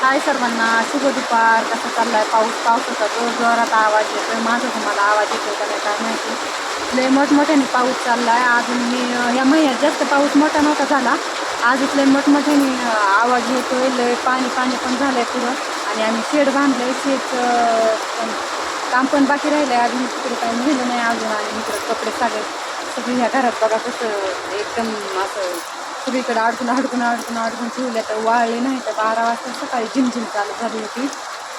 हाय सर्वांना, शुभ दुपार. कसा चाललाय पाऊस? पावसाचा जोरात आवाज येतोय. माझा तुम्हाला आवाज येतोय का नाही काय माहिती. लय मोठमोठ्याने पाऊस चाललाय. अजून मी या महिन्यात जास्त पाऊस मोठा नव्हता झाला. आजच लय मोठमोठ्याने आवाज येतोय. लय पाणी पाणी पण झालंय पुढं. आणि आम्ही शेड बांधलंय. पण काम पण बाकी राहिलंय अजून. तिकडे काही नेलं नाही अजून. आणि इकडे कपडे सगळी ह्या घरात बघा कसं एकदम असं सगळीकडे अडकून ठेवल्या. तर वाळले नाही. तर 12 वाजता सकाळी झिमझिम चालू झाली होती.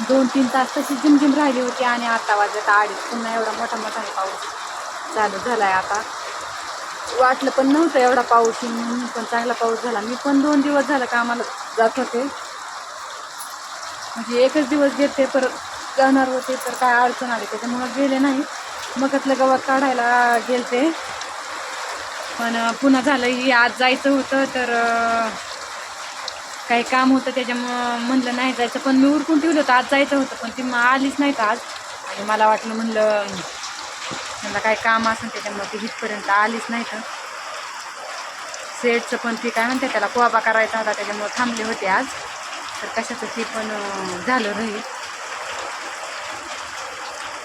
2-3 तास तशी झिमझिम राहिली होती. आणि आता वाजत 2:30 पुन्हा एवढा मोठाने पाऊस चालू झालाय. आता वाटलं पण नव्हतं एवढा पाऊस येईल म्हणून, पण चांगला पाऊस झाला. मी पण 2 दिवस झालं कामाला जात होते. म्हणजे एकच दिवस गेले, परत जाणार होते तर काय अडचण आली त्याच्यामुळे गेले नाही. मगातलं गवत काढायला गेलते. पण पुन्हा झालं की आज जायचं होतं तर काही काम होतं त्याच्यामुळं म्हणलं नाही जायचं. पण मी उरकून ठेवलं होतं आज जायचं होतं, पण ती आलीच नाहीत आज. आणि मला वाटलं म्हणलं काही काम असेल त्याच्यामुळे ती इथपर्यंत आलीच नाही. तर सेटचं पण ती काय म्हणते त्याला कोबा करायचा होता त्याच्यामुळं थांबले होते आज. तर कशाचं ती पण झालं राहील.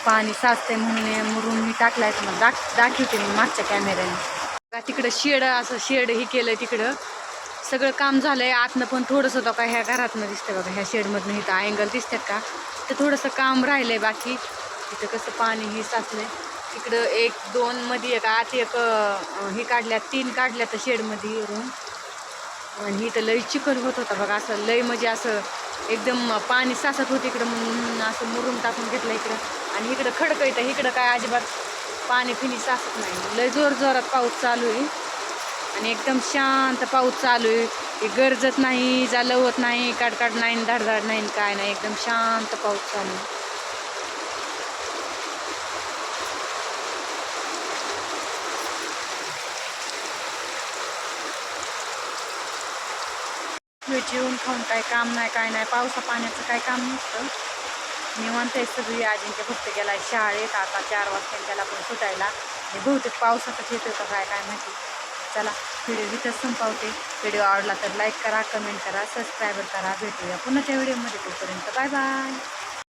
पाणी साचते म्हणून मुरून मी टाकलाय. मग दाखवते मी मागच्या कॅमेऱ्याने. तिकडं शेड हे केलंय. तिकडं सगळं काम झालंय. आतनं पण थोडंसं होतं का ह्या घरातनं दिसतं बघा, ह्या शेडमधनं इथं अँगल दिसतात का, तर थोडंसं काम राहिलंय बाकी. इथं कसं पाणी हे साचलंय. तिकडं 1-2 मध्ये एक आत एक हे काढल्यात, 3 काढल्यात शेडमध्ये रूम. आणि इथं लई चिखल होत होता बघा. असं लई म्हणजे असं एकदम पाणी साचत होतं इकडं, म्हणून असं मुरून टाकून घेतलं इकडं. आणि इकडं खडकं येतं. इकडं काय अजिबात पाणी फिनी साचत नाही. लय जोरात पाऊस चालू आहे. आणि एकदम शांत पाऊस चालू आहे. गरजत नाही, जालवत नाही, काडकाड नाही, धाडधाड नाही, काय नाही. एकदम शांत पाऊस चालू आहे. जेवून खाऊन काय काम नाही, काय नाही. पावसा पाण्याचं काय काम नसतं. निवांत आहे सगळी. अजिंक्य फक्त गेलाय शाळेत. आता 4 वाजता त्याला पण सुटायला. आणि बहुतेक पावसातच येतो का काय माहिती. चला, व्हिडिओ इथंच संपवते. व्हिडिओ आवडला तर लाईक करा, कमेंट करा, सबस्क्राईबर करा. भेटूया पुन्हाच्या व्हिडिओमध्ये. तोपर्यंत बाय बाय.